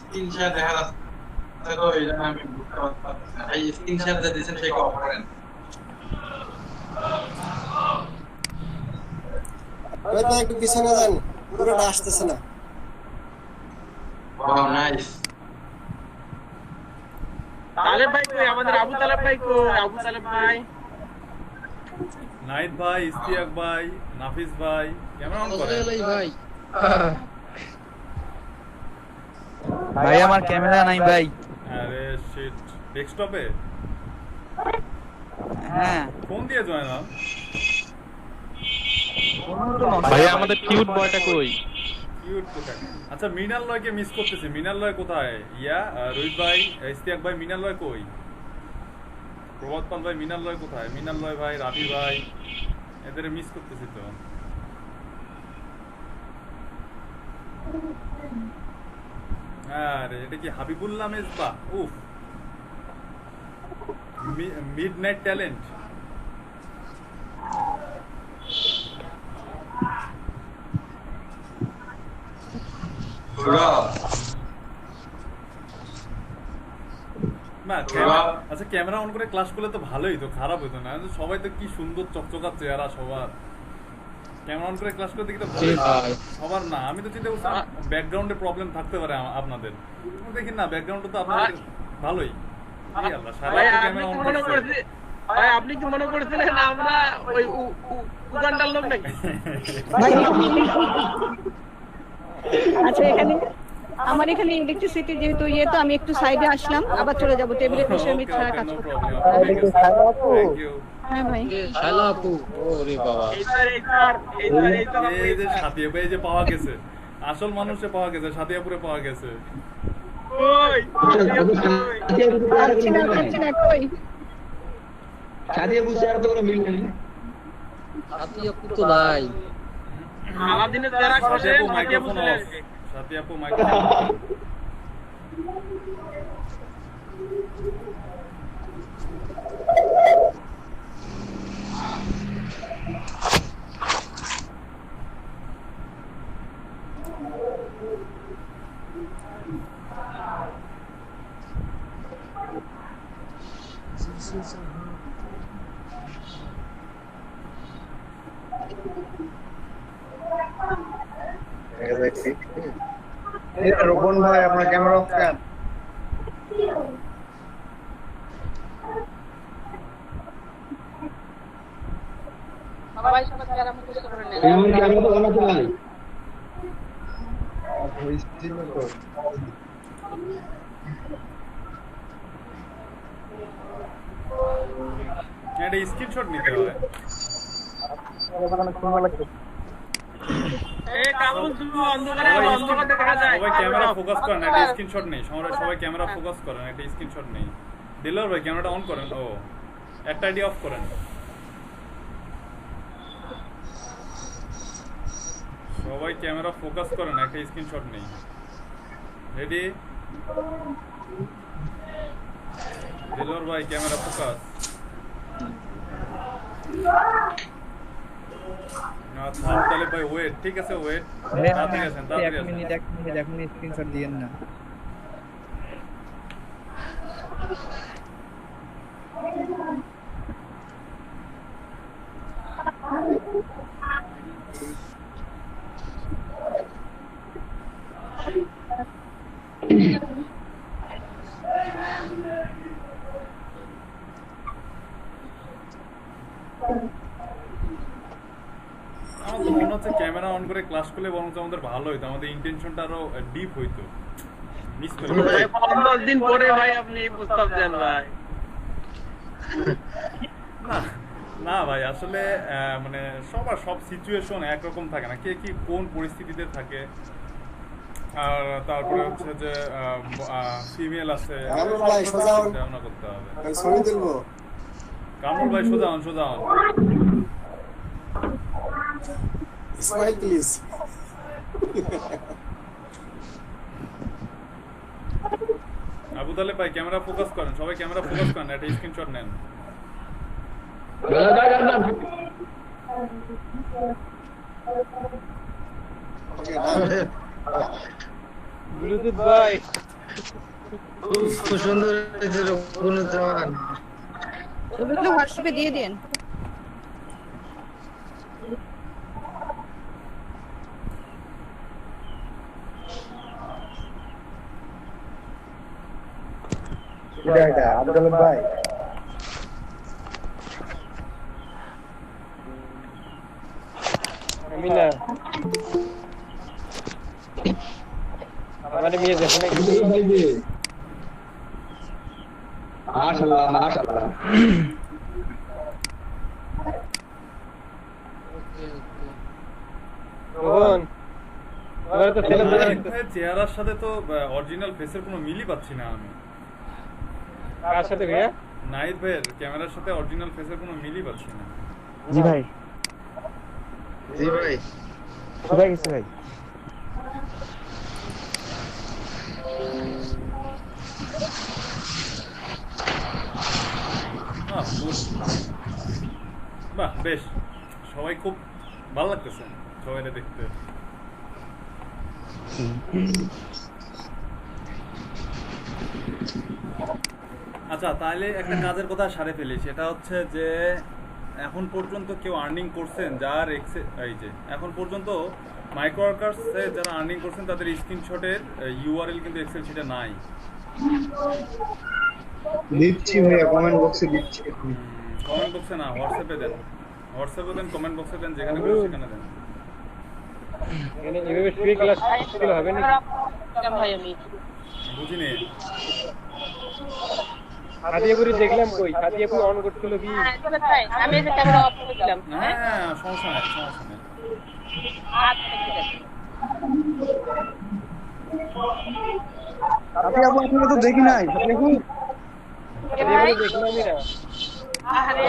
Screenshot দেখা যাচ্ছে তো এই জন্য আমি বুঝতে পারতেছি না ভাই স্ক্রিনশট যে দিয়েছেন সেটা অফ করেন ওই তো একটু পিছনে যান পুরোটা আসতেছে না ওয়াও নাইস তালেব ভাই কই আমাদের আবু তালেব ভাই কই আবু তালেব ভাই নাইট ভাই ইস্তিয়াক ভাই নাফিস ভাই ক্যামেরা অন করেন ভাই ভাই আমার ক্যামেরা নাই ভাই আরে শিট ডেস্কটপে হ্যাঁ ফোন দিয়ে জয়েন হন ভাই আমাদের কিউট বয়টা কই কিউট কোথায় আচ্ছা মিনাল লয়কে মিস করতেছি মিনাল লয় কোথায় ইয়া রোহিত ভাই ইস্তিয়াক ভাই মিনাল লয় কই প্রভাত পাল ভাই মিনাল লয় কোথায় মিনাল লয় ভাই রাবি ভাই এদের মিস করতেছি তো আরে এটা কি হাবিবুল্লাহ মেজবা উফ মিডনাইট ট্যালেন্ট না আচ্ছা ক্যামেরা অন করে ক্লাস করলে তো ভালোই তো খারাপ হতো না সবাই তো কি সুন্দর চকচকা চেহারা সবার ক্যামেরা অন করে ক্লাস করতে কি তো সবার না আমি তো চিন্তা করছি ব্যাকগ্রাউন্ডে প্রবলেম থাকতে পারে আপনাদের দেখি না ব্যাকগ্রাউন্ডটা তো আপনাদের ভালোই এই আল্লাহ সারা ক্যামেরা অন করে ভাই আপনি কি মনে করছিলেন আমরা ওই উগান্ডার লোক নাকি আচ্ছা এখানে আমার এখানে ইলেকট্রিসিটি যেহেতু ইয়ে তো আমি একটু সাইডে আসলাম আবার চলে যাব টেবিলে বসে আমি ছাড়া কাজ করতে হ্যাঁ ভাই শালা আপু ওরে বাবা এই যে সাথিয়া ভাই যে পাওয়া গেছে আসল মানুষে পাওয়া গেছে সাথিয়াপুরে পাওয়া গেছে কই পাচ্ছি না কই সাদিয়া বুঝে আর তো কোনো মিল নেই সাদিয়া আপু তো নাই আলাদিনের যারা করে মাইক্রোফোন অফ সাথিয়াপু মাইক্রোফোন রোপন ভাই আপনার ক্যামেরা অফ করেন সবাই সবাই যারা মুখস্থ করে নেন আমার ক্যামেরা তো বানাতে নাই এটা স্ক্রিনশট নিতে হয় এই কাবুল তুমি অন্ধকারে অন্ধকার দেখা যায় সবাই ক্যামেরা ফোকাস করেন একটা স্ক্রিনশট নেই সবাই ক্যামেরা ফোকাস করেন একটা স্ক্রিনশট নেই দিলর ভাই ক্যামেরাটা অন করেন ও একটা আইডি অফ করেন সবাই ক্যামেরা ফোকাস করেন একটা স্ক্রিনশট নেই রেডি দিলর ভাই ক্যামেরা ফোকাস আচ্ছা তাহলে ভাই ওয়েট ঠিক আছে ওয়েট তাড়াতাড়ি আসেন এক মিনিট স্ক্রিনশট দিয়েন না আমার তো মনে হচ্ছে ক্যামেরা অন করে ক্লাস করলে বরং আমাদের ভালো হইতো আমাদের ইন্টেনশনটা আরো ডিপ হইতো মিস করে 15 দিন পরে ভাই আপনি এই প্রস্তাব দেন ভাই না ভাই আসলে মানে সব সিচুয়েশন একরকম থাকে না কে কি কোন পরিস্থিতিতে থাকে আর তারপরে হচ্ছে যে ফিমেল আছে ধারণা করতে হবে ছবি তুলবো কামরুল ভাই সোজা হন স্মাইল প্লিজ আবু তালেব ভাই ক্যামেরা ফোকাস করেন সবাই ক্যামেরা ফোকাস করেন একটা স্ক্রিনশট নেন ওকে ব্লুটুথ ভাই খুব সুন্দর হয়েছে রঘুনুজ্জামান। ছবিগুলো হোয়াটসঅ্যাপে দিয়ে দিন। এটা আব্দুল ভাই আমি না আমাদের মেয়ে দেখে নাকি মাশাআল্লাহ মাশাআল্লাহ। রোহন আমার তো ছেলে চেহারার সাথে তো অরিজিনাল ফেসের কোনো মিলই পাচ্ছি না আমি। কার সাথে ভাইয়া? নাহিদ ভাইয়ের ক্যামেরার সাথে অরিজিনাল ফেসের কোনো মিলই পাচ্ছি না। জি ভাই, জি ভাই কোথায় গেছে ভাই? বাহ, বেশ সবাই খুব ভালো লাগতেছে সবাইকে দেখতে। আচ্ছা, তাহলে একটা কাজের কথা সারে ফেলি, সেটা হচ্ছে যে এখন পর্যন্ত কেউ আর্নিং করছেন যার এই যে এখন পর্যন্ত মাইক্রো ওয়ার্কার্সে যারা আর্নিং করছেন তাদের স্ক্রিনশটের ইউআরএল কিন্তু এক্সেল শিটে নাই। দিচ্ছি ভাইয়া, কমেন্ট বক্সে দিচ্ছি। কমেন্ট বক্সে না, হোয়াটসঅ্যাপে দেন। হোয়াটসঅ্যাপে দেন, কমেন্ট বক্সে দেন, যেখানে খুশি সেখানে দেন। এখানে এভাবে ফ্রি ক্লাস ছিল হবে না ভাই আমি বুঝিনি। খাদিয়াপুরি দেখলাম কই খাদিয়াপুর অন করছিল কি? আমি এই যে ক্যামেরা অফ করে দিলাম। হ্যাঁ, সমস্যা নাই, সমস্যা নাই। আচ্ছা ঠিক আছে। আপনি আপনাকে তো দেখি নাই আপনি কি খাদিয়াপুরি দেখলামই না। আরে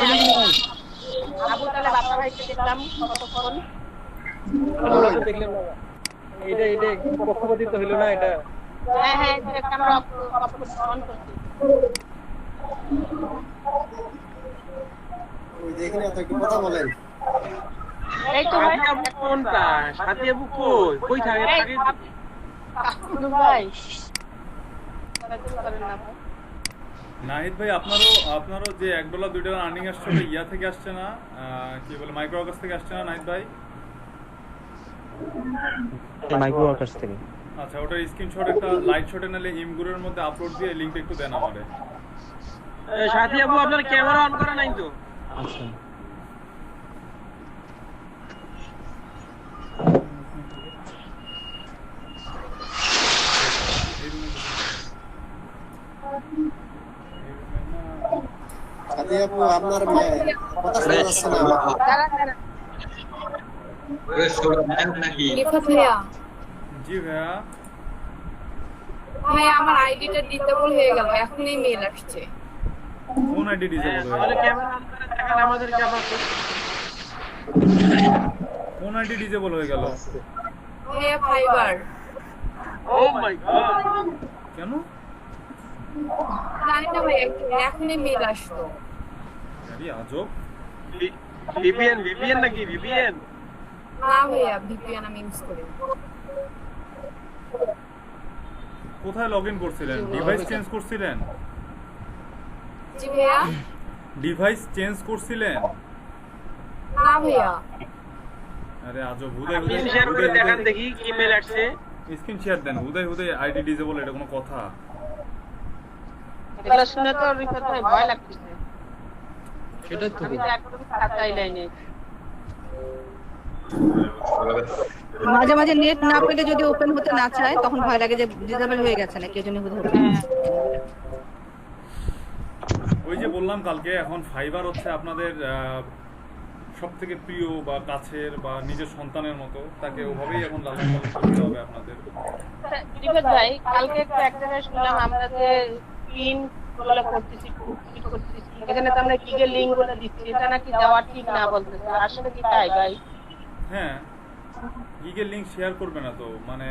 আবু তাহলে বাবা ভাইকে দেখলাম কতক্ষণ। আমরা তো দেখলাম না। এটা পক্ষপাতিত্ব হলো না এটা? হ্যাঁ হ্যাঁ, এটা ক্যামেরা অফ করে অন করছি। ওই দেখেন এত কি কথা বলেন। এই তো ভাই কোনটা খাদিয়াপু কই কই থাকে আগে ভাই নাহিদ ভাই, আপনারও যে $1 $2 আর্নিং আসছে ওটা ইয়া থেকে আসছে না, কি বলে মাইক্রো ওয়ার্কার্স থেকে আসছে না নাহিদ ভাই? মাইক্রো ওয়ার্কার্স থেকে। আচ্ছা, ওটার স্ক্রিনশট একটা লাইট শটে নালে ইমগুরের মধ্যে আপলোড দিয়ে লিংকটা একটু দেন আমারে। সাথী আপু আপনার ক্যামেরা অন করা নাই তো? আচ্ছা, সাথী আপু আপনার কথা শোনা যাচ্ছে না। রিফাত ভাইয়া, জি ভাইয়া। ভাইয়া আমার আইডিটা ডিসেবল হয়ে গেল, এখনই মেল আসছে। কোন আইডি ডিসেবল হয়ে তাহলে গেল? ক্যামেরা অন করে দেখান আমাদেরকে আবার। কোন আইডি ডিসেবল হয়ে গেল? ভাইয়া ফাইবার। ও মাই গড, কেন? জানি না ভাইয়া, এখনই মেল আসলো। আরে আজব। ভিপিএন নাকি ভিপিএন? না ভাইয়া, ভিপিএন আমি ইউজ করি। কোথায় লগইন করছিলেন? ডিভাইস চেঞ্জ করছিলেন? জি ভাইয়া। ডিভাইস চেঞ্জ করছিলেন? না ভাইয়া। আরে আজব, স্ক্রিন শেয়ার করে দেখান দেখি কি মেল আসছে। স্ক্রিন শেয়ার দেন। হুদাই আইডি ডিসেবল, এটা কোনো কথা? এগুলো শুনে তো রিফাত ভাই ভয় লাগতেছে। সেটাই তো আমি তো একদম খাতাই লাইনে। মাঝে মাঝে নেট না পেলে যদি ওপেন হতে না চায় তখন ভয় লাগে যে ডিসেবল হয়ে গেছে নাকি, এজন্য বোধহয় হতে পারে। ওই যে বললাম কালকে, এখন ফাইবার হচ্ছে আপনাদের সব থেকে প্রিয় বা কাছের বা নিজের সন্তানের মতো, তাকে ওভাবেই এখন লালন পালন করতে হবে আপনাদের। রিফাত ভাই, কালকে একটু এক জায়গায় শুনলাম আমরা যে পিন গুলো করতেছি, এখানে তো আমরা কিগের লিঙ্ক গুলো দিচ্ছি, এটা নাকি দেওয়া ঠিক না বলতেছে, আসলে কি তাই ভাই? হ্যাঁ, গিগের লিঙ্ক শেয়ার করবে না তো, মানে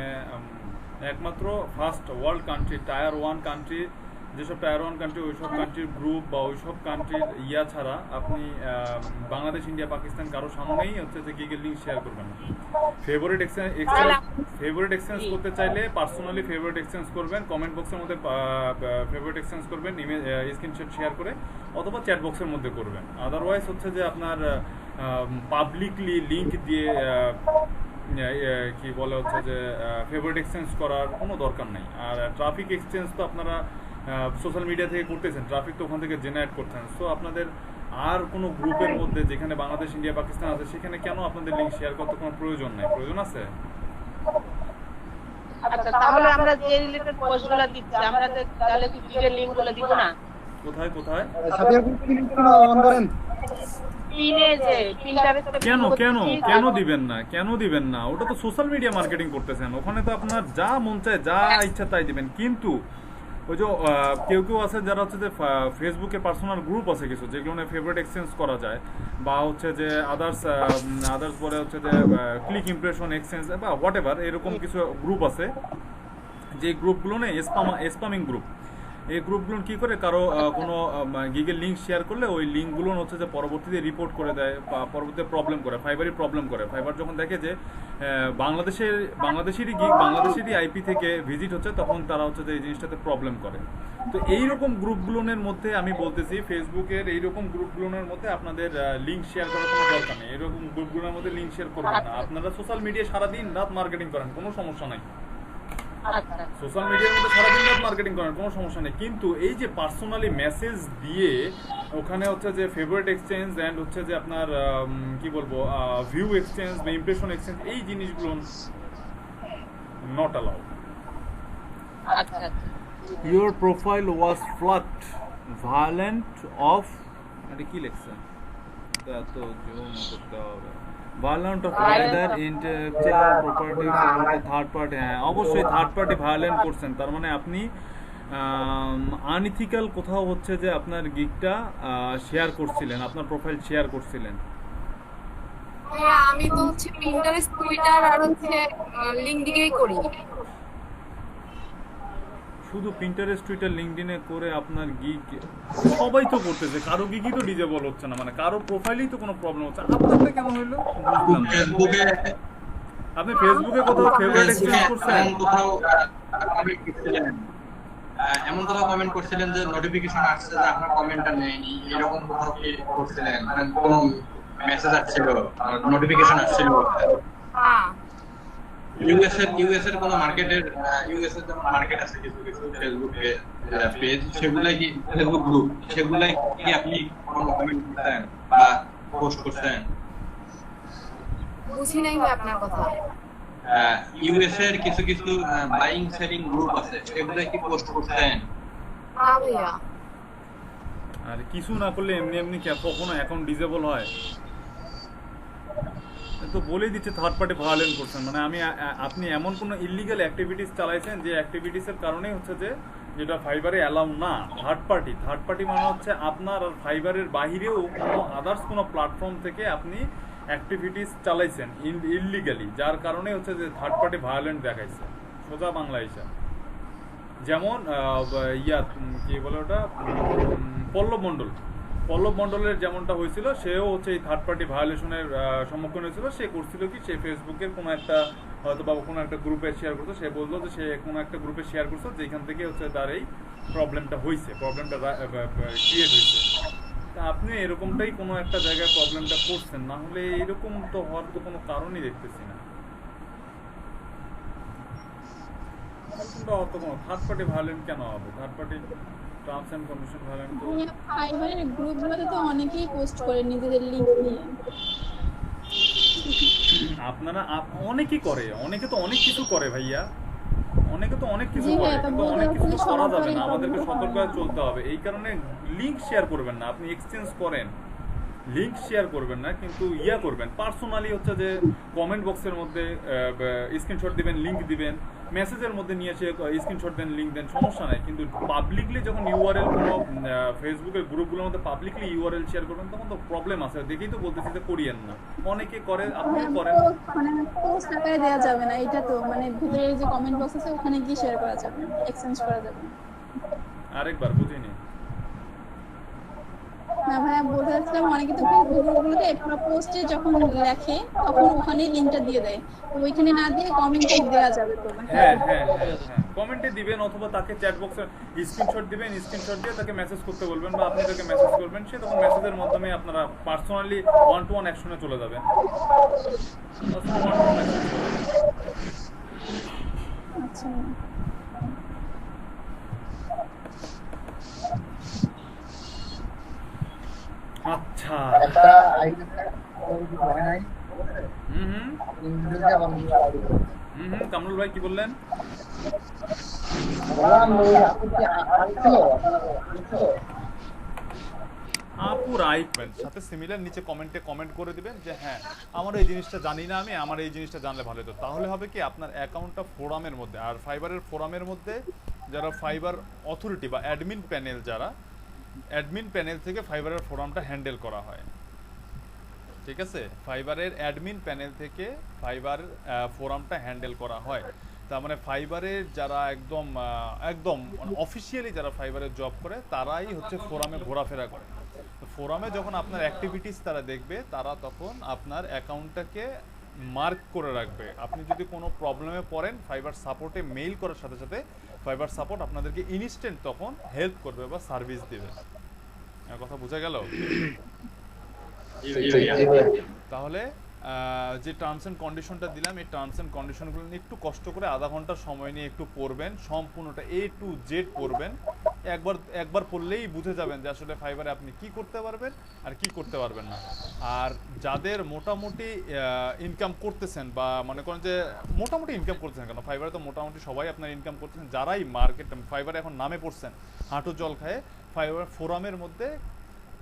একমাত্র first world country, tyre 1 country যেসব টায়ার 1 কান্ট্রি ওইসব কান্ট্রির গ্রুপ বা ওইসব কান্ট্রির ইয়া ছাড়া আপনি বাংলাদেশ, ইন্ডিয়া, পাকিস্তান কারো সামনেই হচ্ছে যে গিগের লিঙ্ক শেয়ার করবেন না। ফেভারিট এক্সচেঞ্জ করতে চাইলে পার্সোনালি ফেভারিট এক্সচেঞ্জ করবেন, কমেন্ট বক্সের মধ্যে ফেভারিট এক্সচেঞ্জ করবেন, ইমেজ স্ক্রিনশট শেয়ার করে, অথবা চ্যাট বক্সের মধ্যে করবেন। আদারওয়াইজ হচ্ছে যে আপনার পাবলিকলি লিঙ্ক দিয়ে কি বলে হচ্ছে যে ফেভারিট এক্সচেঞ্জ করার কোনো দরকার নেই। আর ট্রাফিক এক্সচেঞ্জ তো আপনারা সোশ্যাল মিডিয়া থেকে করতেছেন, ট্রাফিক তো ওখান থেকে জেনারেট করতেন। সো আপনাদের আর কোনো গ্রুপের মধ্যে যেখানে বাংলাদেশ, ইন্ডিয়া, পাকিস্তান আছে সেখানে কেন আপনাদের লিঙ্ক শেয়ার করতে কোনো প্রয়োজন নাই? প্রয়োজন আছে? আচ্ছা, তাহলে আমরা যে রিলেটেড পোস্টগুলো দিচ্ছি আমরা তাহলে কি ভিডিওর লিংকগুলো দিব না? কোথায় কোথায়? কেন দিবেন না? ওটা তো সোশ্যাল মিডিয়া মার্কেটিং করতেছেন, ওখানে তো আপনার যা মন চায় যা ইচ্ছা তাই দিবেন। কিন্তু ওই যে কেউ আছে যারা হচ্ছে যে ফেসবুকে পার্সোনাল গ্রুপ আছে কিছু যেগুলো ফেভারিট এক্সচেঞ্জ করা যায়, বা হচ্ছে যে আদার্স বলে হচ্ছে যে ক্লিক ইমপ্রেশন এক্সচেঞ্জ বা হোয়াট এভার, এরকম কিছু গ্রুপ আছে যে গ্রুপগুলো না স্পামিং গ্রুপ। এই গ্রুপগুলো কি করে, কারো কোনো গিগের লিঙ্ক শেয়ার করলে ওই লিঙ্কগুলো হচ্ছে যে পরবর্তীতে রিপোর্ট করে দেয় বা পরবর্তীতে প্রবলেম করে, ফাইবারই প্রবলেম করে। ফাইবার যখন দেখে যে বাংলাদেশেরই আইপি থেকে ভিজিট হচ্ছে, তখন তারা হচ্ছে যে এই জিনিসটাতে প্রবলেম করে। তো এইরকম গ্রুপগুলোর মধ্যে আমি বলতেছি, ফেসবুকের এইরকম গ্রুপগুলোর মধ্যে আপনাদের লিঙ্ক শেয়ার করার কোনো দরকার নেই। এরকম গ্রুপগুলোর মধ্যে লিঙ্ক শেয়ার করবেন না। আপনারা সোশ্যাল মিডিয়ায় সারাদিন রাত মার্কেটিং করেন, কোনো সমস্যা নাই। সোশ্যাল মিডিয়ার মধ্যে সারাদিন রাত মার্কেটিং করেন, কোনো সমস্যা নেই। কিন্তু এই যে পার্সোনালি মেসেজ দিয়ে ওখানে হচ্ছে যে ফেভারিট এক্সচেঞ্জ এন্ড হচ্ছে যে আপনার কি বলবো ভিউ এক্সচেঞ্জ বা ইমপ্রেশন এক্সচেঞ্জ, এই জিনিসগুলো not allowed. Your profile was flat violent of, এটা কি লেখছে? তো জুম করতে হবে। Violent of other intellectual property third party. হ্যাঁ, অবশ্যই থার্ড পার্টি ভায়োলেন্ট করছেন, তার মানে আপনি আনইথিক্যাল কোথাও হচ্ছে যে আপনার গিগটা শেয়ার করছিলেন, আপনার প্রোফাইল শেয়ার করছিলেন। হ্যাঁ, আমি তো হচ্ছে পিন্টারেস্ট, টুইটার আর হচ্ছে লিংকডইনেই করি। শুধু পিন্টারেস্ট, টুইটার, লিংকডইনে করে আপনার গিগ সবাই তো করতেছে, কারো গিগই তো ডিজেবল হচ্ছে না, মানে কারো প্রোফাইলেই তো কোনো প্রবলেম হচ্ছে। আপনারটা কেন হইলো বুঝলাম না। আপনি ফেসবুকে কোথাও ফেভারিট এক্সচেঞ্জ করছেন? এমন কোথাও কমেন্ট করছিলেন যে নোটিফিকেশন আসছে যে আপনার কমেন্টটা নেয়নি, এরকম কোথাও কি করছিলেন? মানে কোন মেসেজ আসছিল, নোটিফিকেশন আসছিল? হ্যাঁ, ইউএস এর কোন মার্কেটের, ইউএস এর যেমন মার্কেট আছে কিছু কিছু ফেসবুকে পেজ, সেগুলাই কি ফেসবুক গ্রুপ, সেগুলাই কি আপনি কোন কমেন্ট করতেন বা পোস্ট করতেন? বুঝি নাই ভাই আপনার কথা। ইউএস এর কিছু কিছু বাইং সেলিং গ্রুপ আছে, সেগুলাই কি পোস্ট করতেন? না ভাইয়া। আর কিছু না করলে এমনি এমনি কখনো অ্যাকাউন্ট ডিসেবল হয়? তো বলেই দিচ্ছে থার্ড পার্টি ভায়োলেন্ট করছেন, মানে আপনি এমন কোনো ইলিগাল অ্যাক্টিভিটিস চালাইছেন যে অ্যাক্টিভিটিসের কারণেই হচ্ছে যে যেটা ফাইবারে অ্যালাউ না। থার্ড পার্টি মানে হচ্ছে আপনার আর ফাইবারের বাহিরেও কোনো আদার্স কোনো প্ল্যাটফর্ম থেকে আপনি অ্যাক্টিভিটিস চালাইছেন ইলিগালি, যার কারণে হচ্ছে যে থার্ড পার্টি ভায়োলেন্ট দেখাইছে সোজা বাংলা হিসাব। যেমন কি বলে ওটা, পল্লব মণ্ডলের যেমনটা হয়েছিল, সেও হচ্ছে এই থার্ড পার্টি ভায়োলেশনের সম্মুখীন হয়েছিল। সে করছিল কি, সে ফেসবুকের কোনো একটা হয়তো বা কোনো একটা গ্রুপে শেয়ার করতো, সে বললো যে সে কোনো একটা গ্রুপে শেয়ার করছে যেখান থেকে হচ্ছে তার এই প্রবলেমটা ক্রিয়েট হয়েছে। তা আপনি এরকমটাই কোনো একটা জায়গায় প্রবলেমটা করছেন, না হলে এরকম তো হওয়ার তো কোনো কারণই দেখতেছি না। থার্ড পার্টি ভায়োলেন্ট কেন হবে? Third party terms and condition violent তো ফাইবারের গ্রুপগুলোতে তো অনেকেই পোস্ট করে নিজেদের লিংক নিয়ে। আপনারা অনেকেই করে, অনেকে তো অনেক কিছু করে ভাইয়া, অনেকে তো অনেক কিছু করে, কিন্তু অনেক কিছু করা যাবে না, আমাদেরকে সতর্ক হয়ে চলতে হবে। এই কারণে লিংক শেয়ার করবেন না। আপনি এক্সচেঞ্জ করেন, লিংক শেয়ার করবেন না, কিন্তু করবেন পার্সোনালি হচ্ছে যে কমেন্ট বক্সের মধ্যে স্ক্রিনশট দিবেন, লিংক দিবেন, মেসেজের মধ্যে নিয়ে এসে স্ক্রিনশট দেন, লিংক দেন, সমস্যা নাই। কিন্তু পাবলিকলি যখন ইউআরএল কোনো ফেসবুকের গ্রুপগুলোর মধ্যে পাবলিকলি ইউআরএল শেয়ার করবেন, তখন তো প্রবলেম আছে। দেখেই তো বলতেছি যে করিয়েন না। অনেকে করে, আপনিও করেন। মানে পোস্ট আকারে দেওয়া যাবে না, এটা তো মানে ভিতরে যে কমেন্ট বক্স আছে ওখানে গিয়ে শেয়ার করা যাবে, এক্সচেঞ্জ করা যাবে। আরেকবার বুঝিনি। না ভাইয়া বলতে চাচ্ছিলাম অনেকে তো ফেসবুক গ্রুপগুলোতে পুরো পোস্টে যখন লেখে তখন ওখানে লিংকটা দিয়ে দেয়, তো ওইখানে না দিয়ে কমেন্টে দেওয়া যাবে তো? হ্যাঁ হ্যাঁ হ্যাঁ হ্যাঁ, কমেন্টে দিবেন অথবা তাকে চ্যাট বক্সে স্ক্রিনশট দিবেন, স্ক্রিনশট দিয়ে তাকে মেসেজ করতে বলবেন বা আপনি তাকে মেসেজ করবেন, সে তখন মেসেজের মাধ্যমে আপনারা পার্সোনালি 1-to-1 অ্যাকশনে চলে যাবেন। আচ্ছা আচ্ছা একটা আইডিটা হয় নাই। কামরুল ভাই কি বললেন? আপু রাইটমেন্ট সাথে সিমিলার নিচে কমেন্টে কমেন্ট করে দিবেন যে হ্যাঁ আমার এই জিনিসটা জানি না, আমি আমার এই জিনিসটা জানলে ভালো হতো। তাহলে হবে কি আপনার অ্যাকাউন্টটা ফোরামের মধ্যে, আর ফাইবারের ফোরামের মধ্যে যারা ফাইবার অথরিটি বা অ্যাডমিন প্যানেল, যারা অ্যাডমিন প্যানেল থেকে ফাইবারের ফোরামটা হ্যান্ডেল করা হয়, ঠিক আছে? ফাইবারের অ্যাডমিন প্যানেল থেকে ফাইবার ফোরামটা হ্যান্ডেল করা হয়। তার মানে ফাইবারের যারা একদম একদম অফিসিয়ালি যারা ফাইবারের জব করে তারাই হচ্ছে ফোরামে ঘোরাফেরা করে। ফোরামে যখন আপনার অ্যাক্টিভিটিস তারা দেখবে, তারা তখন আপনার অ্যাকাউন্টটাকে মার্ক করে রাখবে। আপনি যদি কোনো প্রবলেমে পড়েন, ফাইবার সাপোর্টে মেইল করার সাথে সাথে ফাইবার সাপোর্ট আপনাদেরকে ইনস্ট্যান্ট তখন হেল্প করবে বা সার্ভিস দেবে। কথা বোঝা গেল? তাহলে যে টার্মস এন্ড কন্ডিশনটা দিলাম, এই টার্মস এন্ড কন্ডিশনগুলো নিয়ে একটু কষ্ট করে আধা ঘন্টা সময় নিয়ে একটু পড়বেন, সম্পূর্ণটা A to Z পড়বেন। একবার পড়লেই বুঝে যাবেন যে আসলে ফাইবারে আপনি কি করতে পারবেন আর কি করতে পারবেন না। আর যাদের মোটামুটি ইনকাম করতেছেন বা মনে করেন যে মোটামুটি ইনকাম করতেছেন, কেন ফাইবারে তো মোটামুটি সবাই আপনার ইনকাম করতেছেন, যারাই মার্কেট ফাইবারে এখন নামে পড়ছেন হাঁটু জল খায়, ফাইবার ফোরামের মধ্যে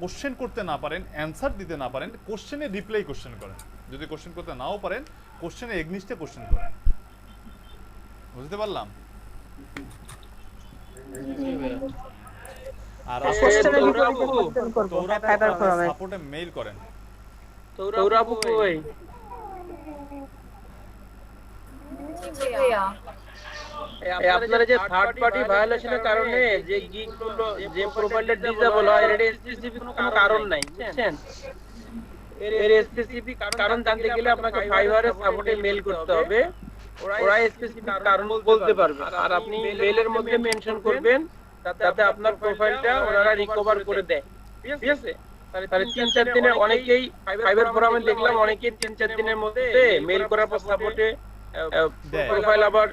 কোশ্চেন করতে না পারেন, অ্যান্সার দিতে না পারেন, কোশ্চেনে রিপ্লাই কোশ্চেন করেন। যদি কোশ্চেন করতে নাও পারেন, কোশ্চেনে এগনিস্টে কোশ্চেন করেন। বুঝতে পারলাম? আর সাপোর্টে মেইল করেন। আপনারা যে থার্ড পার্টি ভায়োলেশনের কারণে যে গিগগুলো যে প্রোফাইলটা ডিসেবল হয়, এর স্পেসিফিক কোনো কারণ নাই, বুঝছেন? এর স্পেসিফিক কারণ জানতে গেলে আপনাকে ফাইবারের সাপোর্টে মেইল করতে হবে, ওরা স্পেসিফিক কারণ বলতে পারবে। আর আপনি মেইলের মধ্যে মেনশন করবেন যাতে আপনার প্রোফাইলটা ওরা রিকভার করে দেয়, ঠিক আছে? তাহলে 3-4 দিনে অনেকেই ফাইবার ফোরামে দেখলাম অনেকেই 3-4 দিনের মধ্যে মেইল করার পর সাপোর্টে প্রোফাইল আবার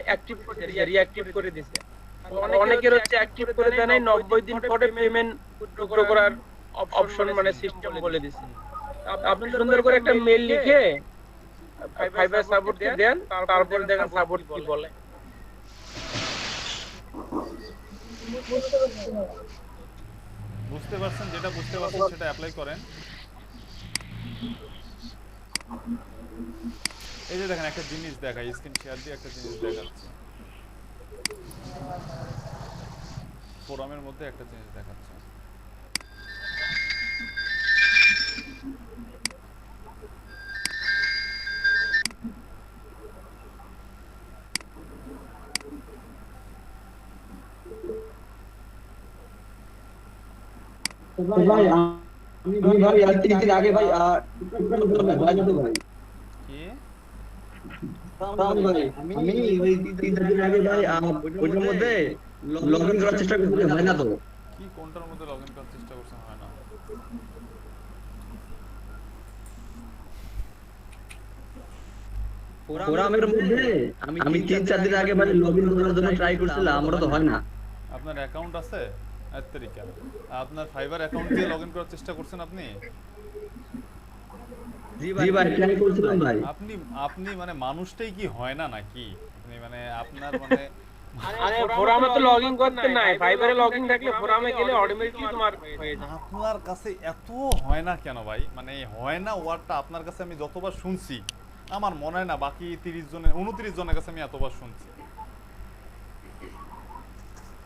অ্যাক্টিভ করে রিঅ্যাক্টিভ করে দিয়েছে। অনেকের হচ্ছে অ্যাক্টিভ করে দেয় নাই, 90 দিন পরে পেমেন্ট উইথড্র করার অপশন মানে সিস্টেম বলে দিয়েছে। আপনি সুন্দর করে একটা মেইল লিখে ফাইবার সাপোর্টকে দেন, তারপর দেখেন সাপোর্ট কি বলে। বুঝতে পারছেন? যেটা বুঝতে পারছেন সেটা অ্যাপ্লাই করেন। এই যে দেখেন একটা জিনিস দেখাই, স্ক্রিন শেয়ার দিয়ে একটা জিনিস দেখাচ্ছে, ফোরামের মধ্যে একটা জিনিস দেখাচ্ছে। ভাই আমি ভাই আর 3 দিন আগে ভাই ভাই কি আমি ওই 3 দিন আগে ভাই ওইটার মধ্যে লগইন করার চেষ্টা করছি, হয় না তো। কি কোনটার মধ্যে লগইন করার চেষ্টা করছেন, হয় না? ফোরামের মধ্যে আমি 3-4 দিন আগে ভাই লগইন করার জন্য ট্রাই করছিলাম, আমারও তো হয় না। আপনার অ্যাকাউন্ট আছে আত্তরিকা, আপনার ফাইবার অ্যাকাউন্ট দিয়ে লগইন করার চেষ্টা করছেন আপনি? জি ভাই ট্রাই করছিলাম ভাই। আপনি মানে মানুষটাই কি হয় না নাকি? আপনি মানে আপনার মানে আরে ফোরামে তো লগইন করতে নাই, ফাইবারে লগইন থাকলে ফোরামে গেলে অটোমেটিক্যালি তোমার হয়ে যায়। আপনার কাছে এত হয় না কেন ভাই? মানে হয় না ওয়ার্ডটা আপনার কাছে আমি যতবার শুনছি আমার মনে হয় না বাকি 29 জনের কাছে আমি এতবার শুনছি।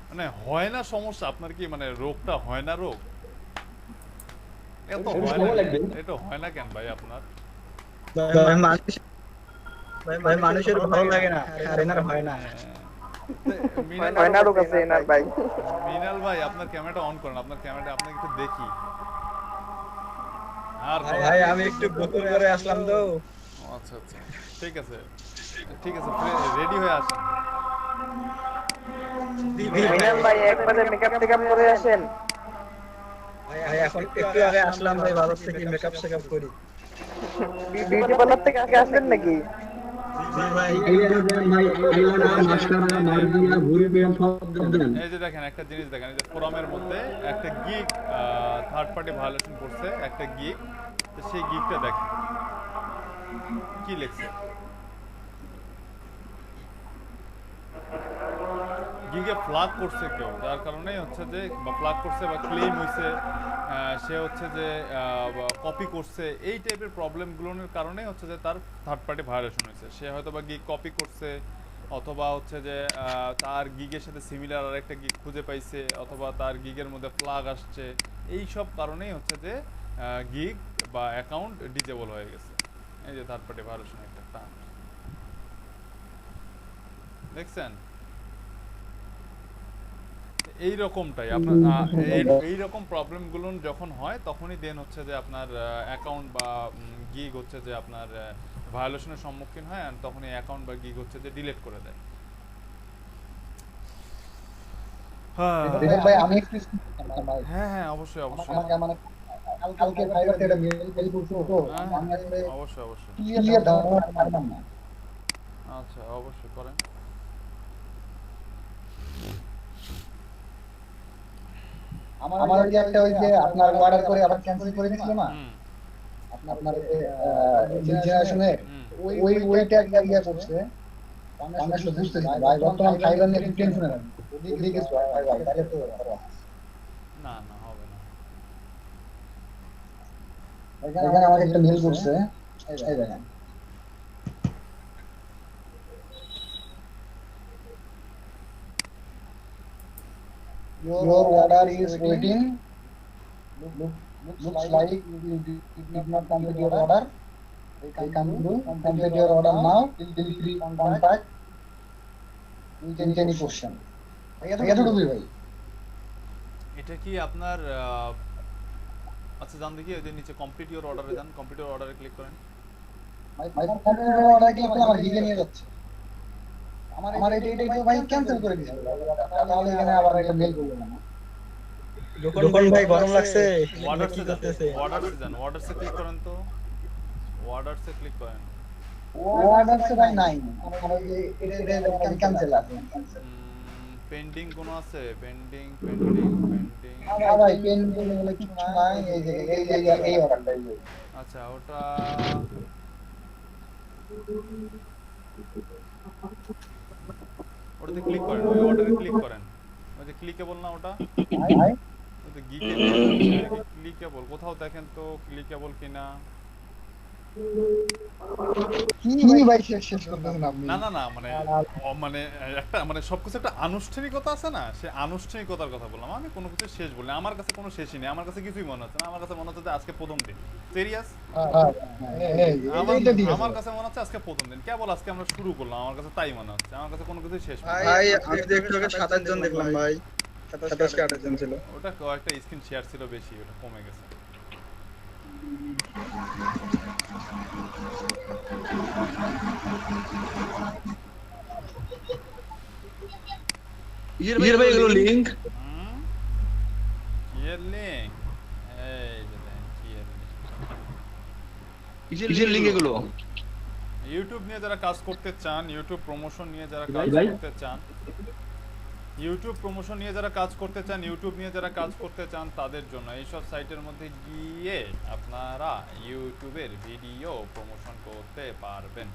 মানে হয় না সমস্যা আপনার কি, মানে রোগটা হয় না রোগ? এত হয় না, এটা হয় না কেন ভাই আপনার? ভাই মানুষের ভালো লাগে না, আর এনার হয় না। মিনাল কাছে এনার ভাই মিনাল ভাই আপনার ক্যামেরাটা অন করেন আপনার ক্যামেরাটা আপনাকে একটু দেখি আর ভাই আমি একটু গোসল করে আসলাম তো আচ্ছা আচ্ছা ঠিক আছে রেডি হয়ে আসেন মিনাল ভাই একবারে মেকআপ টেকআপ করে আসেন ভাই এখন একটু আগে আসলাম ভাই ভারত থেকে মেকআপ সেকআপ করি বিউটি পার্লার থেকে আসলেন নাকি এই যে দেখেন একটা জিনিস দেখেন এই যে ফোরামের মধ্যে একটা গিগ থার্ড পার্টি ভায়োলেশন করছে একটা গিগ তো সেই গিগটা দেখেন কি লিখছে গিগে ফ্ল্যাগ করছে কেউ যার কারণে হচ্ছে যে বা ফ্ল্যাগ করছে বা ক্লেম হইছে সে হচ্ছে যে কপি করছে এই টাইপের প্রবলেমগুলোর কারণে হচ্ছে যে তার থার্ড পার্টি ভায়োলেশন হয়েছে সে হয়তো বা গিগ কপি করছে অথবা হচ্ছে যে তার গিগের সাথে সিমিলার আরেকটা গিগ খুঁজে পাইছে অথবা তার গিগের মধ্যে ফ্ল্যাগ আসছে এই সব কারণেই হচ্ছে যে গিগ বা অ্যাকাউন্ট ডিজেবল হয়ে গেছে এই যে থার্ড পার্টি ভায়োলেশন একটা দেখছেন এই রকমটাই আপনার এই রকম প্রবলেমগুলো যখন হয় তখনই দেন হচ্ছে যে আপনার অ্যাকাউন্ট বা গিগ হচ্ছে যে আপনার ভায়োলেশনের সম্মুখীন হয় আর তখন এই অ্যাকাউন্ট বা গিগ হচ্ছে যে ডিলিট করে দেয় ভাই আমি একটু হ্যাঁ অবশ্যই মানে কালকে ফাইবার থেকে মেল করছো তো আমি আসলে অবশ্যই ক্লিয়ার ধারণা পারলাম না আচ্ছা অবশ্যই করেন আমার যে একটা ওই যে আপনার অর্ডার করে আবার ক্যান্সেল করে দিছিল না আপনার জেনারেশনে ওইটা ইয়া করছে আমি আসলে বুঝতেছি ভাই বর্তমান ফাইবার নিয়ে একটু টেনশনে আছি ওদিকে ভাই তাহলে তো না হবে না এখানে আমাকে একটা মেল করছে এই দেখেন Your order is waiting. Looks like you did not complete your order. They come through. Complete your order now. Feel free contact. With any question. এটা কি আপনার আচ্ছা জান দেখি এই যে নিচে কমপ্লিট ইওর অর্ডারে যান কমপ্লিট ইওর অর্ডারে ক্লিক করেন ভাই কমপ্লিট ইওর অর্ডারে ক্লিক করলে আমার গিগে নিয়ে যাচ্ছে আমার এইটা ভাই ক্যান্সেল করে দিয়েছে তাহলে এখানে আবার একটা মেল করব না দোকান ভাই গরম লাগছে অর্ডারসে যাচ্ছে অর্ডারসে যান অর্ডারসে ক্লিক করেন তো অর্ডারসে ক্লিক করেন অর্ডারসে ভাই নাই আমার এটা ক্যান্সেল আছে পেন্ডিং কোন আছে পেন্ডিং ভাই পেন্ডিং বলে কিছু নাই এই অর্ডারটা আচ্ছা ওটা ওটাতে ক্লিক করেন ওই অর্ডারে ক্লিক করেন ওই যে ক্লিকেবল না ওটা ওই যে গিগে ক্লিকেবল কোথাও দেখেন তো ক্লিকেবল কিনা কি ভাই শেষ করতেছেন আপনি না মানে একটা মানে সবকিছু একটা আনুষ্ঠানিকতা আছে না সে আনুষ্ঠানিকতার কথা বললাম আমি কোনো কিছু শেষ বলি আমার কাছে কোনো শেষই নেই আমার কাছে কিছুই মনে হচ্ছে না আমার কাছে মনে হচ্ছে যে আজকে প্রথম দিন সিরিয়াস আমার কাছে মনে হচ্ছে আজকে প্রথম দিন কেবল আজকে আমরা শুরু করলাম আমার কাছে তাই মনে হচ্ছে আমার কাছে কোনো কিছু শেষ ভাই আমি একটু আগে 27 জন দেখলাম ভাই 27 কে 28 জন ছিল ওটা কয়েকটা স্ক্রিন শেয়ার ছিল বেশি ওটা কমে গেছে ইয়ের ভাই এগুলো লিংক ইয়ের লিংক এই যে কিসের লিংক এগুলো ইউটিউব নিয়ে যারা কাজ করতে চান ইউটিউব প্রমোশন নিয়ে যারা কাজ করতে চান ইউটিউব প্রমোশন নিয়ে যারা কাজ করতে চান ইউটিউব নিয়ে যারা কাজ করতে চান তাদের জন্য এই সব সাইটের মধ্যে গিয়ে আপনারা ইউটিউবের ভিডিও প্রমোশন করতে পারবেন